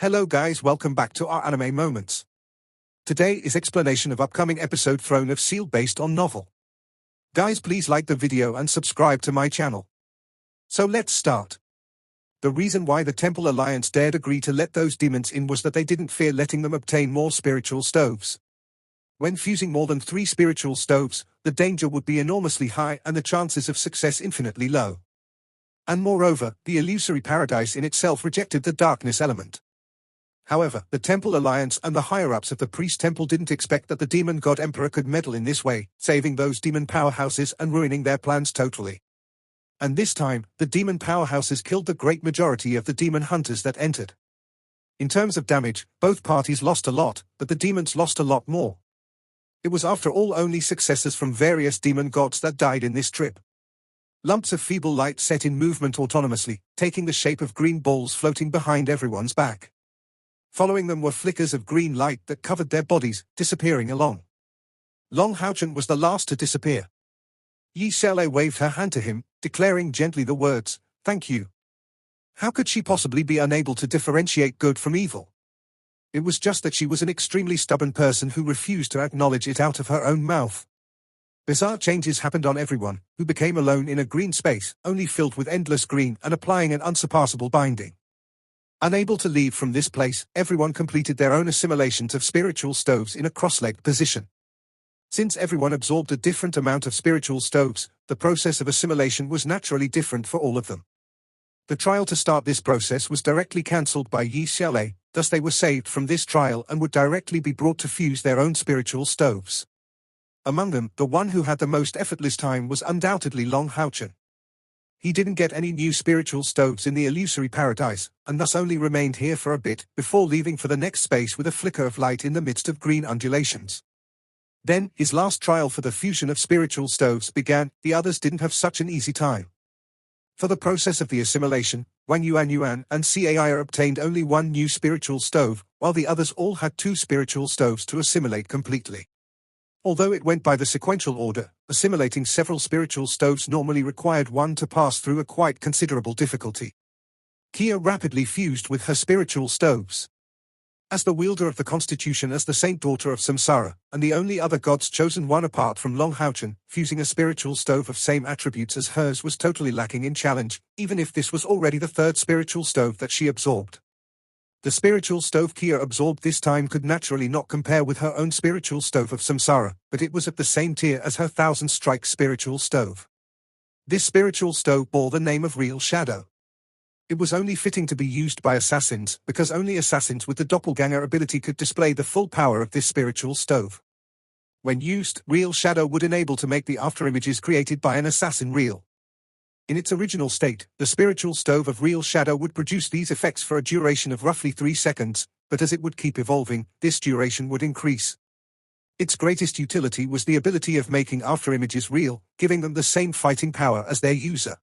Hello guys, welcome back to our anime moments. Today is explanation of upcoming episode Throne of Seal based on novel. Guys, please like the video and subscribe to my channel. So let's start. The reason why the Temple Alliance dared agree to let those demons in was that they didn't fear letting them obtain more spiritual stoves. When fusing more than 3 spiritual stoves, the danger would be enormously high and the chances of success infinitely low. And moreover, the illusory paradise in itself rejected the darkness element. However, the Temple Alliance and the higher-ups of the Priest Temple didn't expect that the Demon God Emperor could meddle in this way, saving those demon powerhouses and ruining their plans totally. And this time, the demon powerhouses killed the great majority of the demon hunters that entered. In terms of damage, both parties lost a lot, but the demons lost a lot more. It was after all only successors from various demon gods that died in this trip. Lumps of feeble light set in movement autonomously, taking the shape of green balls floating behind everyone's back. Following them were flickers of green light that covered their bodies, disappearing along. Long Houchen was the last to disappear. Yi Xiaolei waved her hand to him, declaring gently the words, "Thank you." How could she possibly be unable to differentiate good from evil? It was just that she was an extremely stubborn person who refused to acknowledge it out of her own mouth. Bizarre changes happened on everyone, who became alone in a green space, only filled with endless green and applying an unsurpassable binding. Unable to leave from this place, everyone completed their own assimilations of spiritual stoves in a cross-legged position. Since everyone absorbed a different amount of spiritual stoves, the process of assimilation was naturally different for all of them. The trial to start this process was directly cancelled by Yi Xiaolei, thus they were saved from this trial and would directly be brought to fuse their own spiritual stoves. Among them, the one who had the most effortless time was undoubtedly Long Houchen. He didn't get any new spiritual stoves in the illusory paradise, and thus only remained here for a bit, before leaving for the next space with a flicker of light in the midst of green undulations. Then, his last trial for the fusion of spiritual stoves began. The others didn't have such an easy time. For the process of the assimilation, Wang Yuan and Cai obtained only 1 new spiritual stove, while the others all had 2 spiritual stoves to assimilate completely. Although it went by the sequential order, assimilating several spiritual stoves normally required one to pass through a quite considerable difficulty. Kia rapidly fused with her spiritual stoves. As the wielder of the Constitution as the Saint Daughter of Samsara, and the only other god's chosen one apart from Long Houchen, fusing a spiritual stove of same attributes as hers was totally lacking in challenge, even if this was already the 3rd spiritual stove that she absorbed. The spiritual stove Kia absorbed this time could naturally not compare with her own spiritual stove of Samsara, but it was at the same tier as her 1000 strike spiritual stove. This spiritual stove bore the name of Real Shadow. It was only fitting to be used by assassins, because only assassins with the doppelganger ability could display the full power of this spiritual stove. When used, Real Shadow would enable to make the afterimages created by an assassin real. In its original state, the spiritual stove of Real Shadow would produce these effects for a duration of roughly 3 seconds, but as it would keep evolving, this duration would increase. Its greatest utility was the ability of making afterimages real, giving them the same fighting power as their user.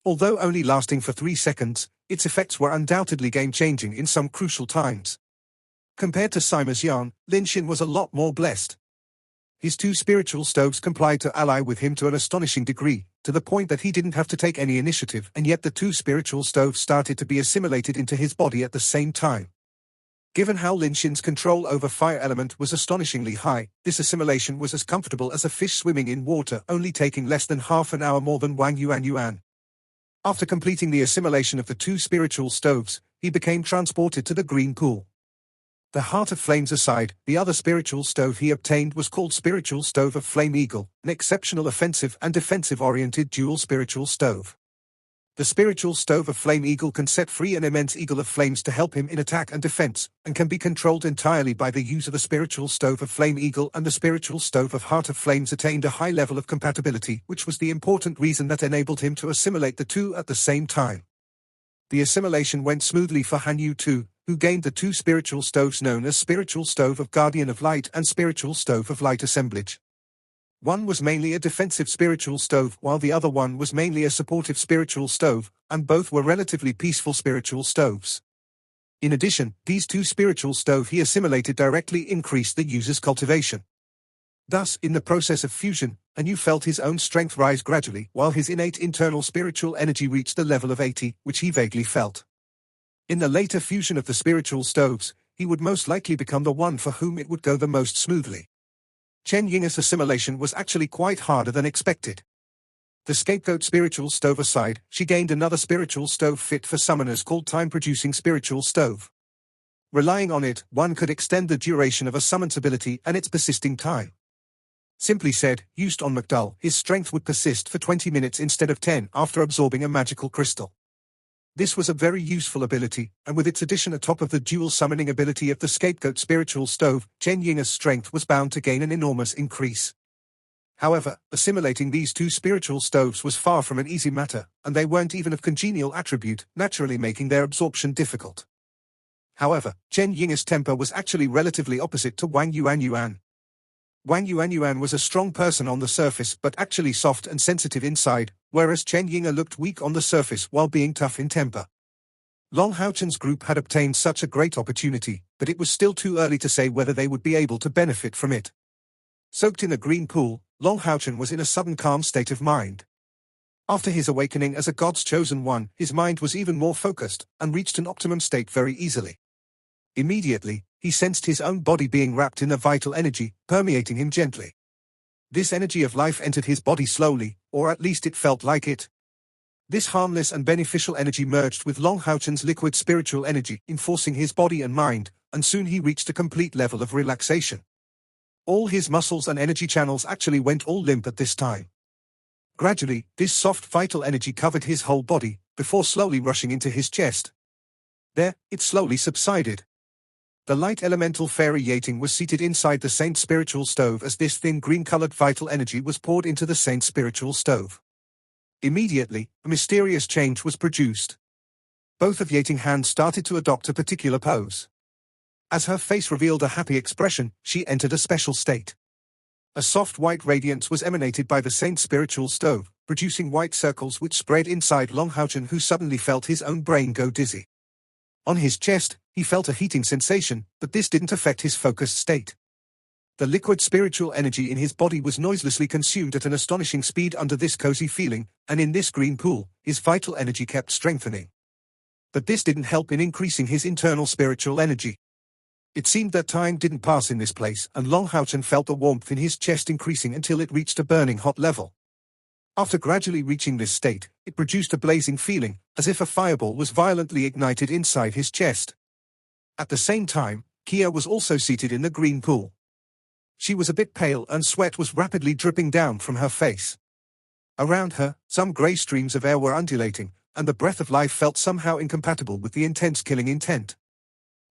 Although only lasting for 3 seconds, its effects were undoubtedly game-changing in some crucial times. Compared to Sima's Yan, Lin Xin was a lot more blessed. His 2 spiritual stoves complied to ally with him to an astonishing degree, to the point that he didn't have to take any initiative, and yet the 2 spiritual stoves started to be assimilated into his body at the same time. Given how Lin Xin's control over fire element was astonishingly high, this assimilation was as comfortable as a fish swimming in water, only taking less than half an hour more than Wang Yuan. After completing the assimilation of the 2 spiritual stoves, he became transported to the green pool. The Heart of Flames aside, the other spiritual stove he obtained was called Spiritual Stove of Flame Eagle, an exceptional offensive and defensive-oriented dual spiritual stove. The Spiritual Stove of Flame Eagle can set free an immense eagle of flames to help him in attack and defense, and can be controlled entirely by the use of the Spiritual Stove of Flame Eagle, and the Spiritual Stove of Heart of Flames attained a high level of compatibility, which was the important reason that enabled him to assimilate the 2 at the same time. The assimilation went smoothly for Han Yu too, who gained the 2 spiritual stoves known as Spiritual Stove of Guardian of Light and Spiritual Stove of Light Assemblage. One was mainly a defensive spiritual stove, while the other one was mainly a supportive spiritual stove, and both were relatively peaceful spiritual stoves. In addition, these 2 spiritual stoves he assimilated directly increased the user's cultivation. Thus, in the process of fusion, Anu felt his own strength rise gradually, while his innate internal spiritual energy reached the level of 80, which he vaguely felt. In the later fusion of the spiritual stoves, he would most likely become the one for whom it would go the most smoothly. Chen Ying's assimilation was actually quite harder than expected. The scapegoat spiritual stove aside, she gained another spiritual stove fit for summoners called time-producing spiritual stove. Relying on it, one could extend the duration of a summon's ability and its persisting time. Simply said, used on McDull, his strength would persist for 20 minutes instead of 10 after absorbing a magical crystal. This was a very useful ability, and with its addition atop of the dual summoning ability of the scapegoat spiritual stove, Chen Ying's strength was bound to gain an enormous increase. However, assimilating these two spiritual stoves was far from an easy matter, and they weren't even of congenial attribute, naturally making their absorption difficult. However, Chen Ying's temper was actually relatively opposite to Wang Yuanyuan. Wang Yuanyuan was a strong person on the surface but actually soft and sensitive inside, whereas Chen Ying looked weak on the surface while being tough in temper. Long Haochen's group had obtained such a great opportunity, but it was still too early to say whether they would be able to benefit from it. Soaked in a green pool, Long Haochen was in a sudden calm state of mind. After his awakening as a god's chosen one, his mind was even more focused, and reached an optimum state very easily. Immediately, he sensed his own body being wrapped in a vital energy, permeating him gently. This energy of life entered his body slowly, or at least it felt like it. This harmless and beneficial energy merged with Long Haochen's liquid spiritual energy, enforcing his body and mind, and soon he reached a complete level of relaxation. All his muscles and energy channels actually went all limp at this time. Gradually, this soft vital energy covered his whole body, before slowly rushing into his chest. There, it slowly subsided. The light elemental fairy Yating was seated inside the saint's spiritual stove as this thin green-colored vital energy was poured into the saint's spiritual stove. Immediately, a mysterious change was produced. Both of Yating's hands started to adopt a particular pose. As her face revealed a happy expression, she entered a special state. A soft white radiance was emanated by the saint's spiritual stove, producing white circles which spread inside Long Haochen, who suddenly felt his own brain go dizzy. On his chest, he felt a heating sensation, but this didn't affect his focused state. The liquid spiritual energy in his body was noiselessly consumed at an astonishing speed under this cozy feeling, and in this green pool, his vital energy kept strengthening. But this didn't help in increasing his internal spiritual energy. It seemed that time didn't pass in this place, and Long Haochen felt the warmth in his chest increasing until it reached a burning hot level. After gradually reaching this state, it produced a blazing feeling, as if a fireball was violently ignited inside his chest. At the same time, Kia was also seated in the green pool. She was a bit pale and sweat was rapidly dripping down from her face. Around her, some grey streams of air were undulating, and the breath of life felt somehow incompatible with the intense killing intent.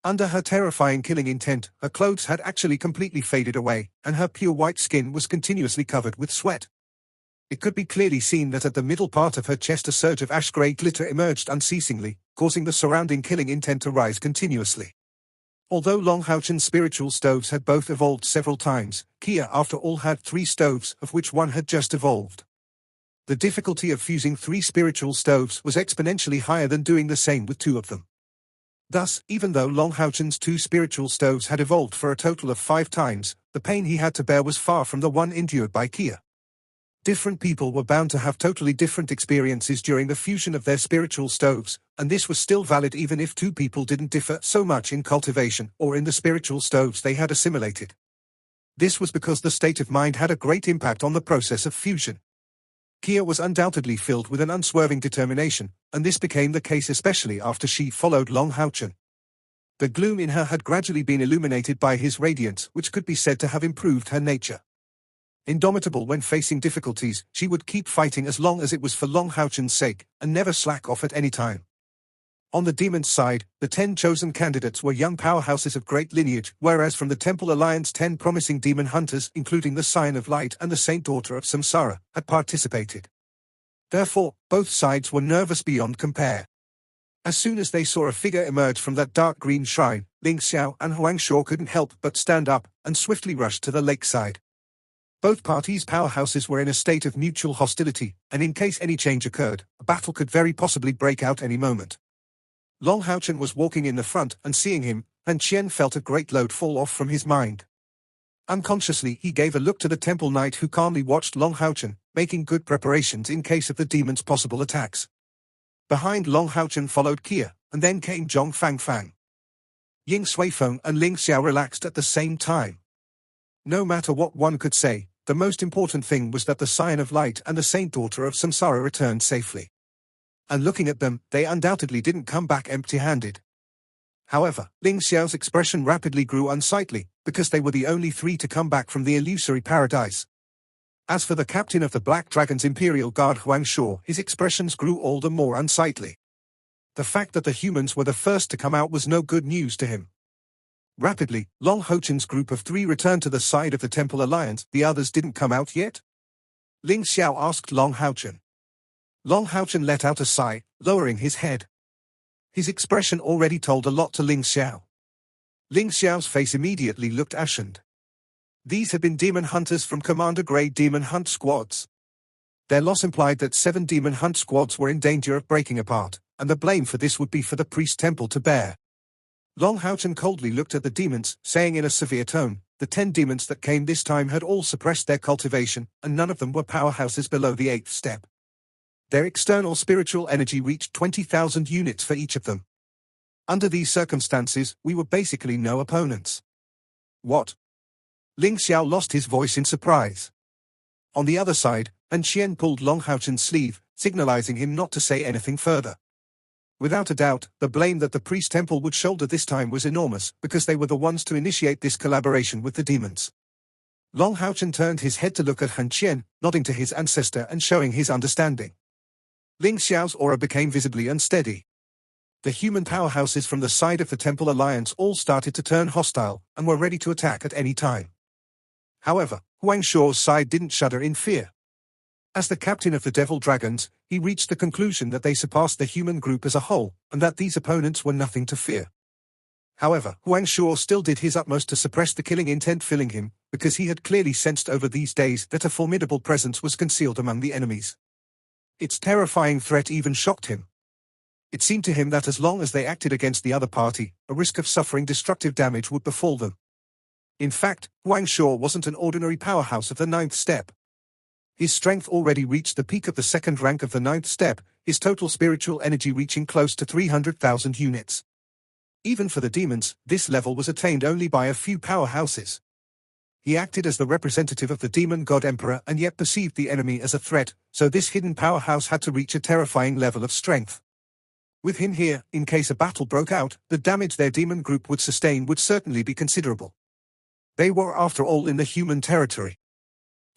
Under her terrifying killing intent, her clothes had actually completely faded away, and her pure white skin was continuously covered with sweat. It could be clearly seen that at the middle part of her chest a surge of ash-grey glitter emerged unceasingly, causing the surrounding killing intent to rise continuously. Although Long Haochen's spiritual stoves had both evolved several times, Kia after all had 3 stoves, of which one had just evolved. The difficulty of fusing 3 spiritual stoves was exponentially higher than doing the same with 2 of them. Thus, even though Long Haochen's 2 spiritual stoves had evolved for a total of 5 times, the pain he had to bear was far from the one endured by Kia. Different people were bound to have totally different experiences during the fusion of their spiritual stoves, and this was still valid even if 2 people didn't differ so much in cultivation or in the spiritual stoves they had assimilated. This was because the state of mind had a great impact on the process of fusion. Kia was undoubtedly filled with an unswerving determination, and this became the case especially after she followed Long Haochen. The gloom in her had gradually been illuminated by his radiance, which could be said to have improved her nature. Indomitable when facing difficulties, she would keep fighting as long as it was for Long Haochen's sake, and never slack off at any time. On the demon's side, the 10 chosen candidates were young powerhouses of great lineage, whereas from the Temple Alliance 10 promising demon hunters, including the Scion of Light and the Saint Daughter of Samsara, had participated. Therefore, both sides were nervous beyond compare. As soon as they saw a figure emerge from that dark green shrine, Ling Xiao and Huang Shuo couldn't help but stand up, and swiftly rushed to the lakeside. Both parties' powerhouses were in a state of mutual hostility, and in case any change occurred, a battle could very possibly break out any moment. Long Haochen was walking in the front, and seeing him, Han Qian felt a great load fall off from his mind. Unconsciously he gave a look to the temple knight who calmly watched Long Haochen, making good preparations in case of the demon's possible attacks. Behind Long Haochen followed Kia, and then came Zhong Fangfang. Ying Suifeng and Ling Xiao relaxed at the same time. No matter what one could say, the most important thing was that the Scion of Light and the Saint Daughter of Samsara returned safely. And looking at them, they undoubtedly didn't come back empty-handed. However, Ling Xiao's expression rapidly grew unsightly, because they were the only three to come back from the illusory paradise. As for the captain of the Black Dragon's Imperial Guard Huang Shuo, his expressions grew all the more unsightly. The fact that the humans were the first to come out was no good news to him. Rapidly, Long Hochen's group of three returned to the side of the Temple Alliance. The others didn't come out yet? Ling Xiao asked Long Houchen. Long Houchen let out a sigh, lowering his head. His expression already told a lot to Ling Xiao. Ling Xiao's face immediately looked ashened. These had been demon hunters from commander-grade demon hunt squads. Their loss implied that 7 demon hunt squads were in danger of breaking apart, and the blame for this would be for the priest temple to bear. Long Houchen coldly looked at the demons, saying in a severe tone, the 10 demons that came this time had all suppressed their cultivation, and none of them were powerhouses below the 8th step. Their external spiritual energy reached 20,000 units for each of them. Under these circumstances, we were basically no opponents. What? Ling Xiao lost his voice in surprise. On the other side, Han Qian pulled Long Houchen's sleeve, signalizing him not to say anything further. Without a doubt, the blame that the priest temple would shoulder this time was enormous, because they were the ones to initiate this collaboration with the demons. Long Houchen turned his head to look at Han Qian, nodding to his ancestor and showing his understanding. Ling Xiao's aura became visibly unsteady. The human powerhouses from the side of the Temple Alliance all started to turn hostile, and were ready to attack at any time. However, Huang Shuo's side didn't shudder in fear. As the captain of the Devil Dragons, he reached the conclusion that they surpassed the human group as a whole, and that these opponents were nothing to fear. However, Huang Shuo still did his utmost to suppress the killing intent filling him, because he had clearly sensed over these days that a formidable presence was concealed among the enemies. Its terrifying threat even shocked him. It seemed to him that as long as they acted against the other party, a risk of suffering destructive damage would befall them. In fact, Huang Shuo wasn't an ordinary powerhouse of the 9th step. His strength already reached the peak of the 2nd rank of the 9th step, his total spiritual energy reaching close to 300,000 units. Even for the demons, this level was attained only by a few powerhouses. He acted as the representative of the demon god emperor and yet perceived the enemy as a threat, so this hidden powerhouse had to reach a terrifying level of strength. With him here, in case a battle broke out, the damage their demon group would sustain would certainly be considerable. They were after all in the human territory.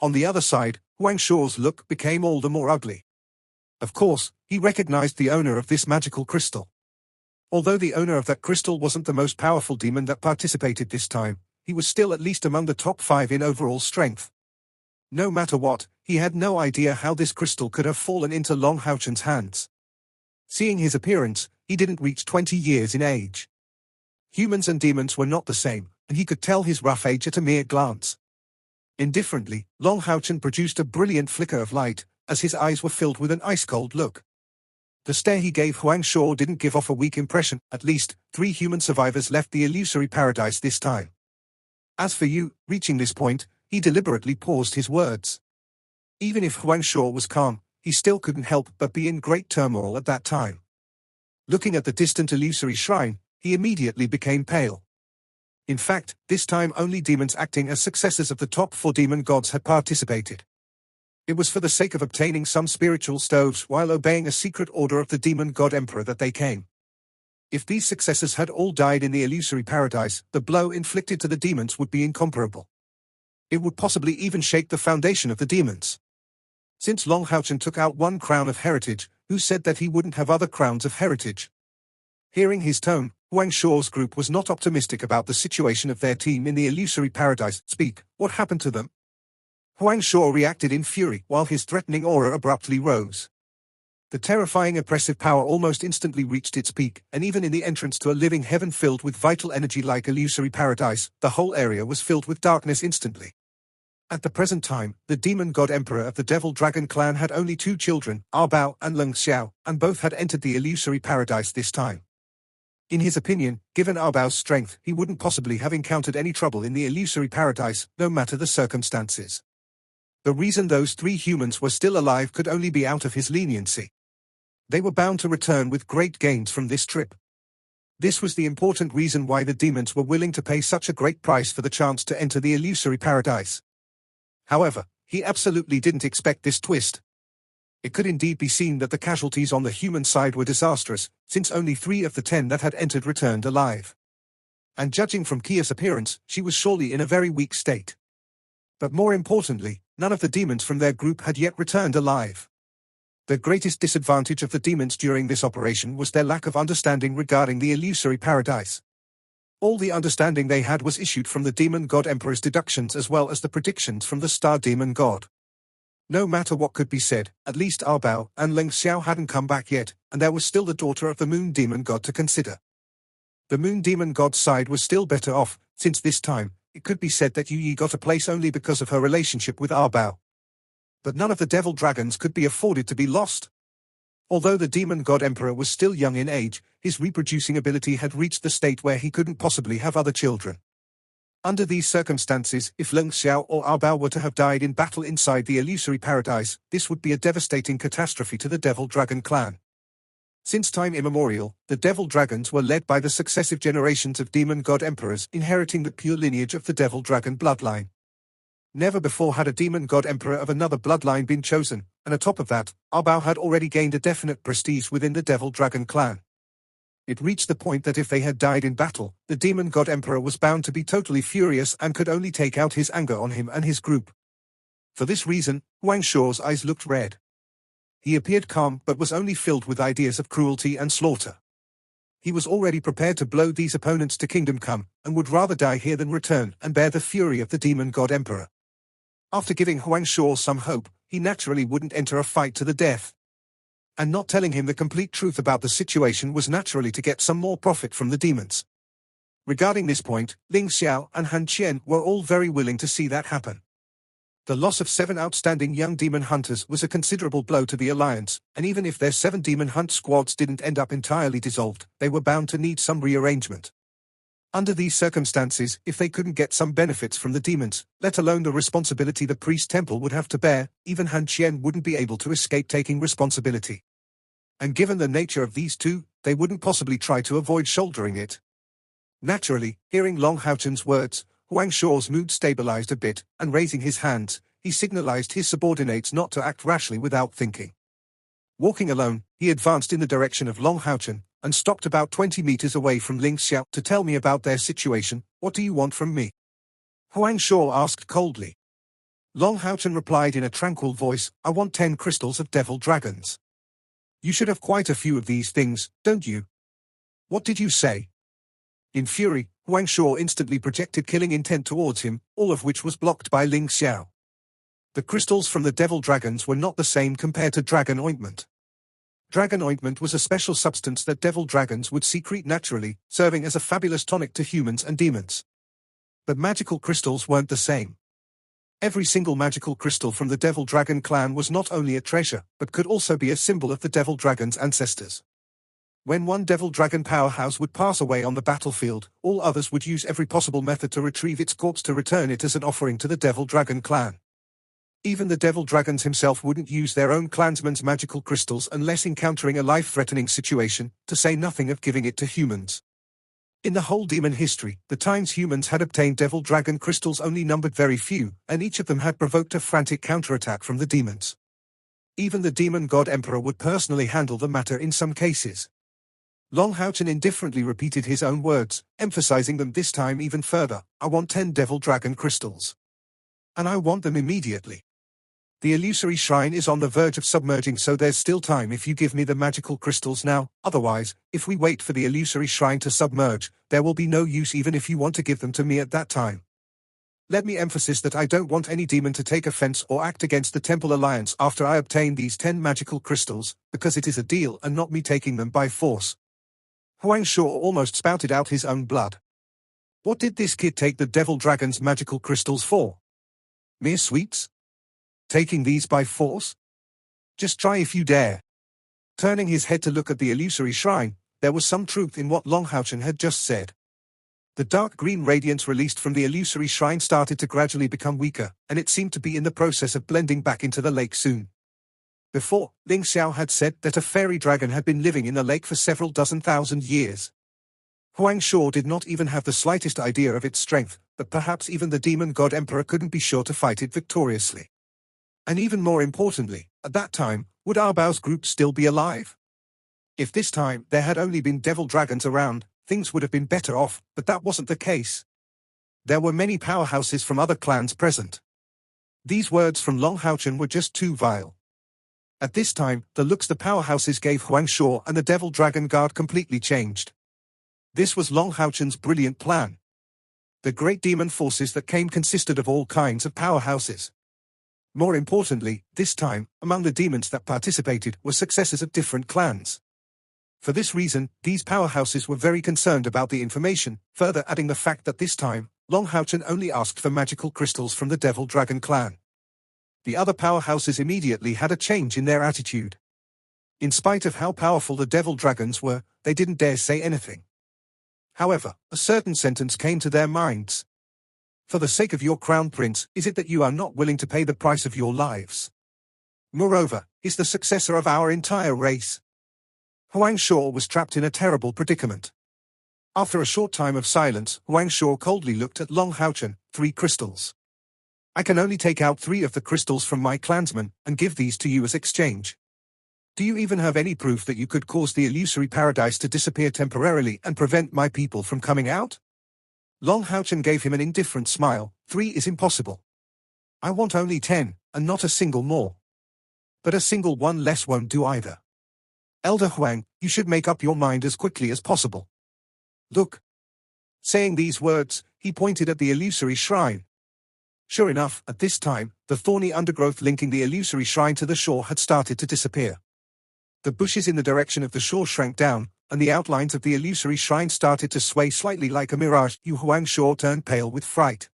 On the other side, Huang Shuo's look became all the more ugly. Of course, he recognized the owner of this magical crystal. Although the owner of that crystal wasn't the most powerful demon that participated this time, he was still at least among the top 5 in overall strength. No matter what, he had no idea how this crystal could have fallen into Long Houchen's hands. Seeing his appearance, he didn't reach 20 years in age. Humans and demons were not the same, and he could tell his rough age at a mere glance. Indifferently, Long Houchen produced a brilliant flicker of light, as his eyes were filled with an ice-cold look. The stare he gave Huang Shuo didn't give off a weak impression. At least 3 human survivors left the illusory paradise this time. As for you, reaching this point, he deliberately paused his words. Even if Huang Shuo was calm, he still couldn't help but be in great turmoil at that time. Looking at the distant illusory shrine, he immediately became pale. In fact, this time only demons acting as successors of the top 4 demon gods had participated. It was for the sake of obtaining some spiritual stoves while obeying a secret order of the demon god emperor that they came. If these successors had all died in the illusory paradise, the blow inflicted to the demons would be incomparable. It would possibly even shake the foundation of the demons. Since Long Houchen took out 1 crown of heritage, who said that he wouldn't have other crowns of heritage? Hearing his tone, Huang Shuo's group was not optimistic about the situation of their team in the illusory paradise. Speak, what happened to them? Huang Shuo reacted in fury while his threatening aura abruptly rose. The terrifying oppressive power almost instantly reached its peak, and even in the entrance to a living heaven filled with vital energy like illusory paradise, the whole area was filled with darkness instantly. At the present time, the demon god emperor of the Devil Dragon clan had only 2 children, Bao and Leng Xiao, and both had entered the illusory paradise this time. In his opinion, given Bao's strength, he wouldn't possibly have encountered any trouble in the illusory paradise, no matter the circumstances. The reason those 3 humans were still alive could only be out of his leniency. They were bound to return with great gains from this trip. This was the important reason why the demons were willing to pay such a great price for the chance to enter the illusory paradise. However, he absolutely didn't expect this twist. It could indeed be seen that the casualties on the human side were disastrous, since only 3 of the 10 that had entered returned alive. And judging from Kia's appearance, she was surely in a very weak state. But more importantly, none of the demons from their group had yet returned alive. The greatest disadvantage of the demons during this operation was their lack of understanding regarding the illusory paradise. All the understanding they had was issued from the demon god emperor's deductions as well as the predictions from the star demon god. No matter what could be said, at least Bao and Ling Xiao hadn't come back yet, and there was still the daughter of the moon demon god to consider. The moon demon god's side was still better off, since this time, it could be said that Yu Yi got a place only because of her relationship with Bao. But none of the devil dragons could be afforded to be lost. Although the demon god emperor was still young in age, his reproducing ability had reached the state where he couldn't possibly have other children. Under these circumstances, if Ling Xiao or Bao were to have died in battle inside the illusory paradise, this would be a devastating catastrophe to the Devil Dragon clan. Since time immemorial, the Devil Dragons were led by the successive generations of demon god emperors inheriting the pure lineage of the Devil Dragon bloodline. Never before had a demon god emperor of another bloodline been chosen, and atop of that, Bao had already gained a definite prestige within the Devil Dragon clan. It reached the point that if they had died in battle, the demon god emperor was bound to be totally furious and could only take out his anger on him and his group. For this reason, Huang Shuo's eyes looked red. He appeared calm but was only filled with ideas of cruelty and slaughter. He was already prepared to blow these opponents to kingdom come, and would rather die here than return and bear the fury of the demon god emperor. After giving Huang Shuo some hope, he naturally wouldn't enter a fight to the death. And not telling him the complete truth about the situation was naturally to get some more profit from the demons. Regarding this point, Ling Xiao and Han Qian were all very willing to see that happen. The loss of 7 outstanding young demon hunters was a considerable blow to the alliance, and even if their 7 demon hunt squads didn't end up entirely dissolved, they were bound to need some rearrangement. Under these circumstances, if they couldn't get some benefits from the demons, let alone the responsibility the priest temple would have to bear, even Han Qian wouldn't be able to escape taking responsibility. And given the nature of these two, they wouldn't possibly try to avoid shouldering it. Naturally, hearing Long Haochen's words, Huang Shuo's mood stabilized a bit, and raising his hands, he signalized his subordinates not to act rashly without thinking. Walking alone, he advanced in the direction of Long Haochen, and stopped about 20 meters away from Ling Xiao to tell me about their situation. What do you want from me? Huang Shuo asked coldly. Long Haochen replied in a tranquil voice, I want 10 crystals of devil dragons. You should have quite a few of these things, don't you? What did you say? In fury, Huang Shuo instantly projected killing intent towards him, all of which was blocked by Ling Xiao. The crystals from the devil dragons were not the same compared to dragon ointment. Dragon ointment was a special substance that devil dragons would secrete naturally, serving as a fabulous tonic to humans and demons. But magical crystals weren't the same. Every single magical crystal from the Devil Dragon clan was not only a treasure, but could also be a symbol of the Devil Dragon's ancestors. When one Devil Dragon powerhouse would pass away on the battlefield, all others would use every possible method to retrieve its corpse to return it as an offering to the Devil Dragon clan. Even the Devil Dragons himself wouldn't use their own clansman's magical crystals unless encountering a life-threatening situation, to say nothing of giving it to humans. In the whole demon history, the times humans had obtained Devil Dragon crystals only numbered very few, and each of them had provoked a frantic counterattack from the demons. Even the demon god emperor would personally handle the matter in some cases. Long Haochen indifferently repeated his own words, emphasizing them this time even further. I want 10 Devil Dragon crystals. And I want them immediately. The illusory shrine is on the verge of submerging, so there's still time if you give me the magical crystals now. Otherwise, if we wait for the illusory shrine to submerge, there will be no use even if you want to give them to me at that time. Let me emphasize that I don't want any demon to take offense or act against the Temple Alliance after I obtain these 10 magical crystals, because it is a deal and not me taking them by force. Huang Shuo almost spouted out his own blood. What did this kid take the Devil Dragon's magical crystals for? Mere sweets? Taking these by force? Just try if you dare. Turning his head to look at the illusory shrine, there was some truth in what Long Haochen had just said. The dark green radiance released from the illusory shrine started to gradually become weaker, and it seemed to be in the process of blending back into the lake soon. Before, Ling Xiao had said that a fairy dragon had been living in the lake for several dozen thousand years. Huang Shuo did not even have the slightest idea of its strength, but perhaps even the demon god emperor couldn't be sure to fight it victoriously. And even more importantly, at that time, would Arbao's group still be alive? If this time there had only been devil dragons around, things would have been better off, but that wasn't the case. There were many powerhouses from other clans present. These words from Long Haochen were just too vile. At this time, the looks the powerhouses gave Huang Shuo and the Devil Dragon Guard completely changed. This was Long Haochen's brilliant plan. The great demon forces that came consisted of all kinds of powerhouses. More importantly, this time, among the demons that participated were successors of different clans. For this reason, these powerhouses were very concerned about the information, further adding the fact that this time, Long Haochen only asked for magical crystals from the Devil Dragon clan. The other powerhouses immediately had a change in their attitude. In spite of how powerful the Devil Dragons were, they didn't dare say anything. However, a certain sentence came to their minds. For the sake of your crown prince, is it that you are not willing to pay the price of your lives? Moreover, he's the successor of our entire race. Huang Shuo was trapped in a terrible predicament. After a short time of silence, Huang Shuo coldly looked at Long Haochen. 3 crystals. I can only take out 3 of the crystals from my clansmen, and give these to you as exchange. Do you even have any proof that you could cause the illusory paradise to disappear temporarily and prevent my people from coming out? Long Haochen gave him an indifferent smile. 3 is impossible. I want only 10, and not a single more. But a single one less won't do either. Elder Huang, you should make up your mind as quickly as possible. Look. Saying these words, he pointed at the illusory shrine. Sure enough, at this time, the thorny undergrowth linking the illusory shrine to the shore had started to disappear. The bushes in the direction of the shore shrank down, and the outlines of the illusory shrine started to sway slightly like a mirage. Huang Shuo turned pale with fright.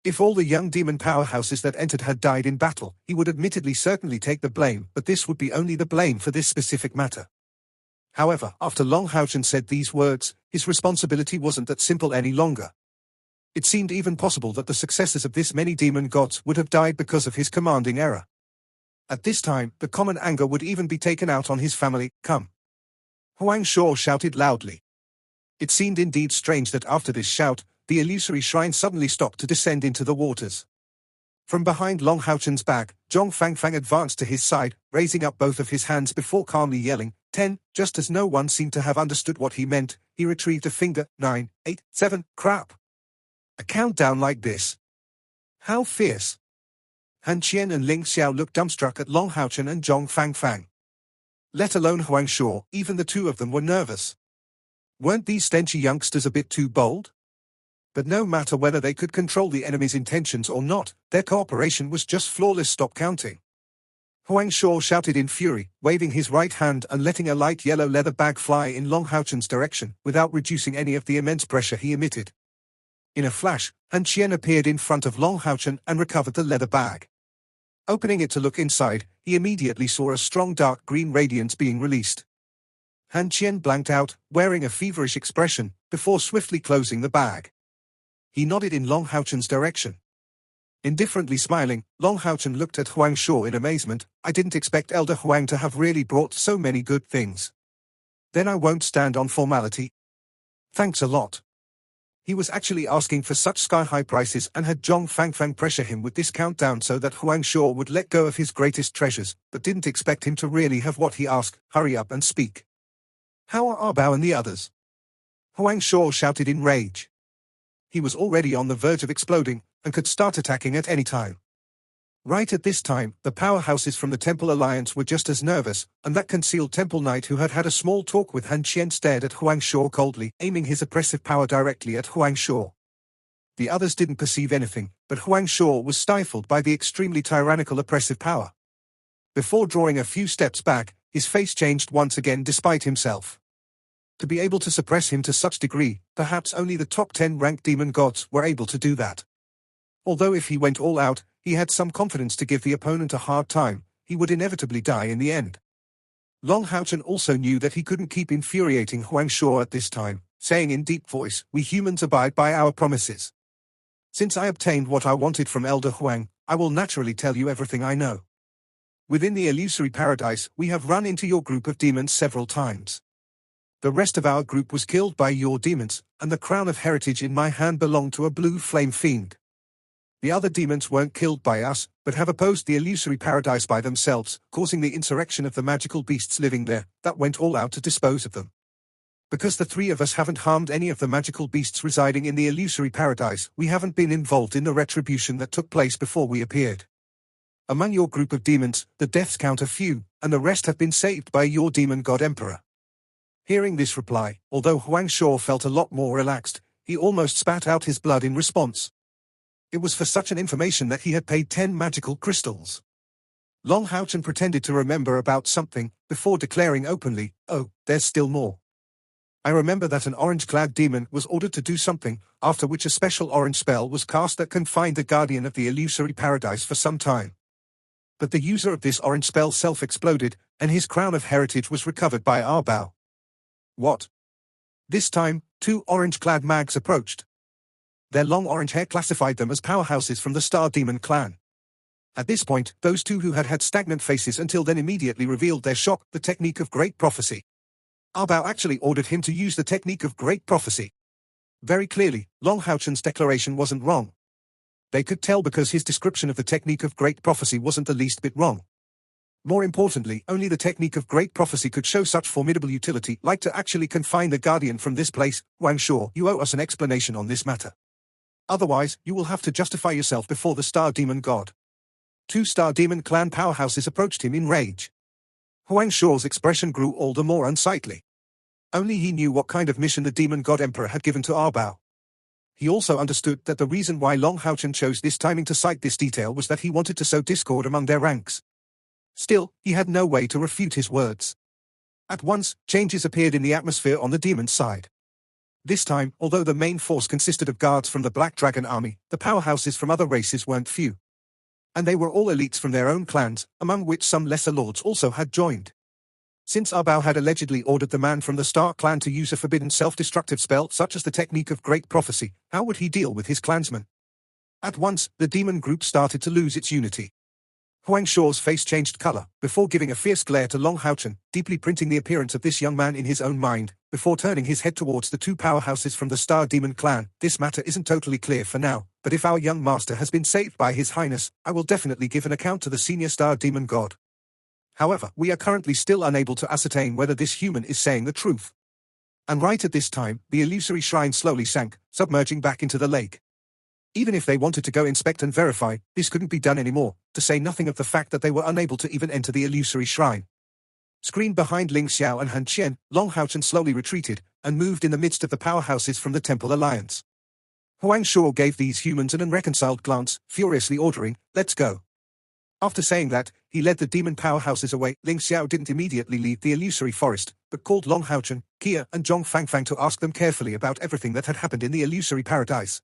If all the young demon powerhouses that entered had died in battle, he would admittedly certainly take the blame, but this would be only the blame for this specific matter. However, after Long Haochen said these words, his responsibility wasn't that simple any longer. It seemed even possible that the successors of this many demon gods would have died because of his commanding error. At this time, the common anger would even be taken out on his family. Come. Huang Shuo shouted loudly. It seemed indeed strange that after this shout, the illusory shrine suddenly stopped to descend into the waters. From behind Long Haochen's back, Zhong Fangfang advanced to his side, raising up both of his hands before calmly yelling, 10, just as no one seemed to have understood what he meant, he retrieved a finger, 9, 8, 7, crap. A countdown like this. How fierce. Han Qian and Ling Xiao looked dumbstruck at Long Haochen and Zhong Fangfang. Let alone Huang Shuo, even the two of them were nervous. Weren't these stenchy youngsters a bit too bold? But no matter whether they could control the enemy's intentions or not, their cooperation was just flawless. Stop counting. Huang Shuo shouted in fury, waving his right hand and letting a light yellow leather bag fly in Long Haochen's direction, without reducing any of the immense pressure he emitted. In a flash, Han Qian appeared in front of Long Haochen and recovered the leather bag. Opening it to look inside, he immediately saw a strong dark green radiance being released. Han Qian blanked out, wearing a feverish expression, before swiftly closing the bag. He nodded in Long Haochen's direction. Indifferently smiling, Long Haochen looked at Huang Shuo in amazement. I didn't expect Elder Huang to have really brought so many good things. Then I won't stand on formality. Thanks a lot. He was actually asking for such sky-high prices and had Zhong Fangfang pressure him with this countdown so that Huang Shuo would let go of his greatest treasures, but didn't expect him to really have what he asked. Hurry up and speak. How are Arbao and the others? Huang Shuo shouted in rage. He was already on the verge of exploding, and could start attacking at any time. Right at this time, the powerhouses from the Temple Alliance were just as nervous, and that concealed Temple Knight who had had a small talk with Han Qian stared at Huang Shuo coldly, aiming his oppressive power directly at Huang Shuo. The others didn't perceive anything, but Huang Shuo was stifled by the extremely tyrannical oppressive power. Before drawing a few steps back, his face changed once again despite himself. To be able to suppress him to such degree, perhaps only the top 10 ranked demon gods were able to do that. Although if he went all out, he had some confidence to give the opponent a hard time, he would inevitably die in the end. Long Haochen also knew that he couldn't keep infuriating Huang Shuo at this time, saying in deep voice, we humans abide by our promises. Since I obtained what I wanted from Elder Huang, I will naturally tell you everything I know. Within the illusory paradise, we have run into your group of demons several times. The rest of our group was killed by your demons, and the crown of heritage in my hand belonged to a blue flame fiend. The other demons weren't killed by us, but have opposed the illusory paradise by themselves, causing the insurrection of the magical beasts living there, that went all out to dispose of them. Because the three of us haven't harmed any of the magical beasts residing in the illusory paradise, we haven't been involved in the retribution that took place before we appeared. Among your group of demons, the deaths count a few, and the rest have been saved by your demon god emperor. Hearing this reply, although Huang Shao felt a lot more relaxed, he almost spat out his blood in response. It was for such an information that he had paid 10 magical crystals. Long Haochen pretended to remember about something, before declaring openly, "Oh, there's still more. I remember that an orange-clad demon was ordered to do something, after which a special orange spell was cast that confined the guardian of the illusory paradise for some time. But the user of this orange spell self-exploded, and his crown of heritage was recovered by Arbao." What? This time, 2 orange-clad mags approached. Their long orange hair classified them as powerhouses from the Star Demon clan. At this point, those 2 who had had stagnant faces until then immediately revealed their shock, the technique of great prophecy. Arbao actually ordered him to use the technique of great prophecy. Very clearly, Long Haochen's declaration wasn't wrong. They could tell because his description of the technique of great prophecy wasn't the least bit wrong. More importantly, only the technique of great prophecy could show such formidable utility, like to actually confine the guardian from this place. Huang Shao, you owe us an explanation on this matter. Otherwise, you will have to justify yourself before the Star Demon God. 2 Star Demon clan powerhouses approached him in rage. Huang Shao's expression grew all the more unsightly. Only he knew what kind of mission the Demon God Emperor had given to Arbao. He also understood that the reason why Long Haochen chose this timing to cite this detail was that he wanted to sow discord among their ranks. Still, he had no way to refute his words. At once, changes appeared in the atmosphere on the demon's side. This time, although the main force consisted of guards from the Black Dragon army, the powerhouses from other races weren't few. And they were all elites from their own clans, among which some lesser lords also had joined. Since Arbao had allegedly ordered the man from the Star clan to use a forbidden self-destructive spell such as the technique of great prophecy, how would he deal with his clansmen? At once, the demon group started to lose its unity. Huang Shao's face changed color, before giving a fierce glare to Long Haochen, deeply printing the appearance of this young man in his own mind, before turning his head towards the 2 powerhouses from the Star Demon clan. This matter isn't totally clear for now, but if our young master has been saved by His Highness, I will definitely give an account to the senior Star Demon God. However, we are currently still unable to ascertain whether this human is saying the truth. And right at this time, the illusory shrine slowly sank, submerging back into the lake. Even if they wanted to go inspect and verify, this couldn't be done anymore, to say nothing of the fact that they were unable to even enter the illusory shrine. Screened behind Ling Xiao and Han Qian, Long Haochen slowly retreated, and moved in the midst of the powerhouses from the Temple Alliance. Huang Shao gave these humans an unreconciled glance, furiously ordering, "Let's go." After saying that, he led the demon powerhouses away. Ling Xiao didn't immediately leave the illusory forest, but called Long Haochen, Kia, and Zhong Fangfang to ask them carefully about everything that had happened in the illusory paradise.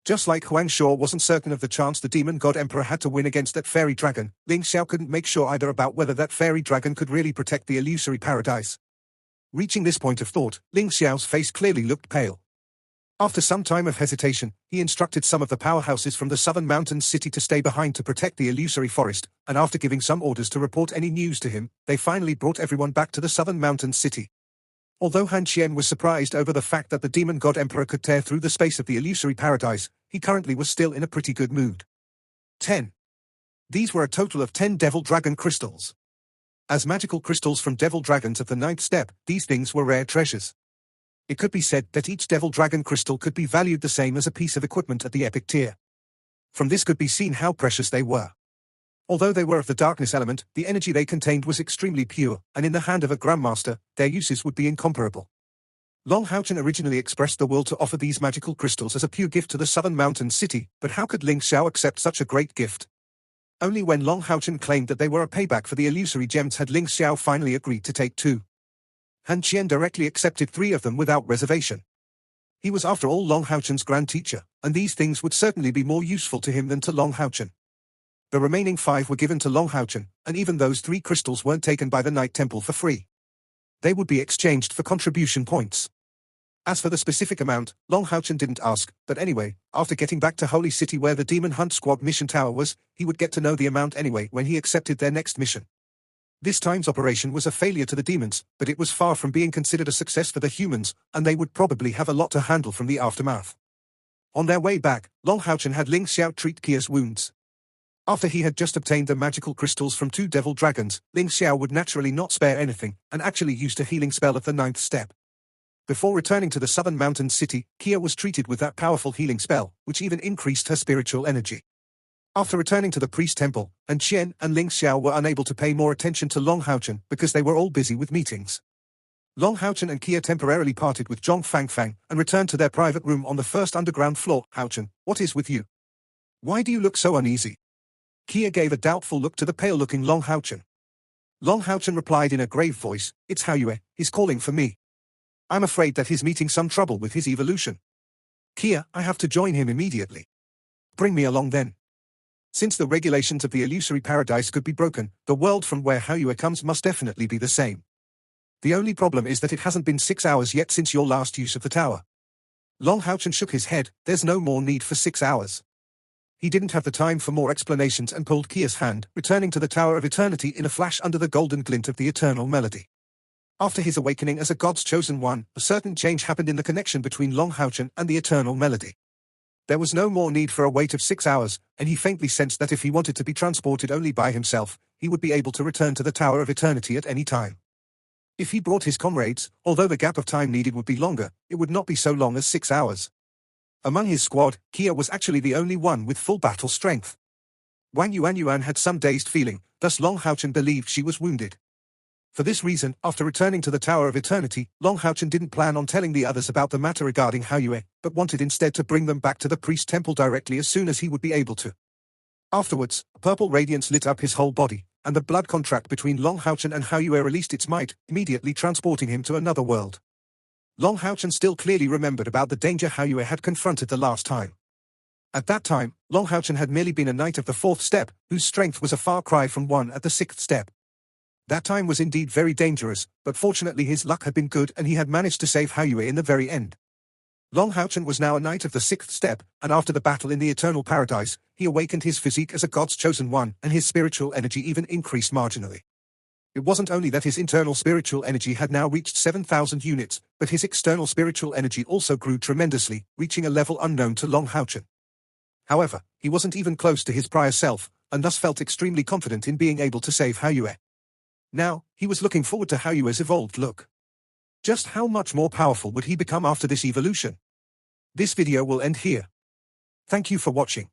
Just like Huang Shao wasn't certain of the chance the Demon God Emperor had to win against that fairy dragon, Ling Xiao couldn't make sure either about whether that fairy dragon could really protect the illusory paradise. Reaching this point of thought, Ling Xiao's face clearly looked pale. After some time of hesitation, he instructed some of the powerhouses from the southern mountains city to stay behind to protect the illusory forest, and after giving some orders to report any news to him, they finally brought everyone back to the southern mountains city. Although Han Qian was surprised over the fact that the Demon God Emperor could tear through the space of the illusory paradise, he currently was still in a pretty good mood. 10. These were a total of 10 Devil Dragon crystals. As magical crystals from Devil Dragons of the 9th step, these things were rare treasures. It could be said that each Devil Dragon crystal could be valued the same as a piece of equipment at the epic tier. From this could be seen how precious they were. Although they were of the darkness element, the energy they contained was extremely pure, and in the hand of a Grandmaster, their uses would be incomparable. Long Haochen originally expressed the will to offer these magical crystals as a pure gift to the southern mountain city, but how could Ling Xiao accept such a great gift? Only when Long Haochen claimed that they were a payback for the illusory gems had Ling Xiao finally agreed to take 2. Han Qian directly accepted 3 of them without reservation. He was after all Long Haochen's grand teacher, and these things would certainly be more useful to him than to Long Haochen. The remaining 5 were given to Long Haochen, and even those 3 crystals weren't taken by the Night Temple for free. They would be exchanged for contribution points. As for the specific amount, Long Haochen didn't ask, but anyway, after getting back to Holy City where the Demon Hunt Squad mission tower was, he would get to know the amount anyway when he accepted their next mission. This time's operation was a failure to the demons, but it was far from being considered a success for the humans, and they would probably have a lot to handle from the aftermath. On their way back, Long Houchen had Ling Xiao treat Kia's wounds. After he had just obtained the magical crystals from 2 devil dragons, Ling Xiao would naturally not spare anything, and actually used a healing spell at the 9th step. Before returning to the southern mountain city, Kia was treated with that powerful healing spell, which even increased her spiritual energy. After returning to the priest temple, and Qian and Ling Xiao were unable to pay more attention to Long Houchen because they were all busy with meetings. Long Houchen and Kia temporarily parted with Zhong Fangfang and returned to their private room on the first underground floor. Houchen, what is with you? Why do you look so uneasy? Kia gave a doubtful look to the pale-looking Long Houchen. Long Houchen replied in a grave voice, "It's Haoyue, he's calling for me. I'm afraid that he's meeting some trouble with his evolution. Kia, I have to join him immediately. Bring me along then." Since the regulations of the illusory paradise could be broken, the world from where Haoyue comes must definitely be the same. The only problem is that it hasn't been 6 hours yet since your last use of the tower. Long Houchen shook his head. There's no more need for 6 hours. He didn't have the time for more explanations and pulled Kia's hand, returning to the Tower of Eternity in a flash under the golden glint of the eternal melody. After his awakening as a god's chosen one, a certain change happened in the connection between Long Houchen and the eternal melody. There was no more need for a wait of 6 hours, and he faintly sensed that if he wanted to be transported only by himself, he would be able to return to the Tower of Eternity at any time. If he brought his comrades, although the gap of time needed would be longer, it would not be so long as 6 hours. Among his squad, Kia was actually the only one with full battle strength. Wang Yuan had some dazed feeling, thus Long Houchen believed she was wounded. For this reason, after returning to the Tower of Eternity, Long Houchen didn't plan on telling the others about the matter regarding Haoyue, but wanted instead to bring them back to the priest temple directly as soon as he would be able to. Afterwards, a purple radiance lit up his whole body, and the blood contract between Long Houchen and Haoyue released its might, immediately transporting him to another world. Long Houchen still clearly remembered about the danger Haoyue had confronted the last time. At that time, Long Houchen had merely been a knight of the 4th step, whose strength was a far cry from one at the 6th step. That time was indeed very dangerous, but fortunately his luck had been good and he had managed to save Haoyue in the very end. Long Houchen was now a knight of the 6th step, and after the battle in the Eternal Paradise, he awakened his physique as a god's chosen one, and his spiritual energy even increased marginally. It wasn't only that his internal spiritual energy had now reached 7,000 units, but his external spiritual energy also grew tremendously, reaching a level unknown to Long Houchen. However, he wasn't even close to his prior self, and thus felt extremely confident in being able to save Haoyue. Now, he was looking forward to Haoyue's evolved look. Just how much more powerful would he become after this evolution? This video will end here. Thank you for watching.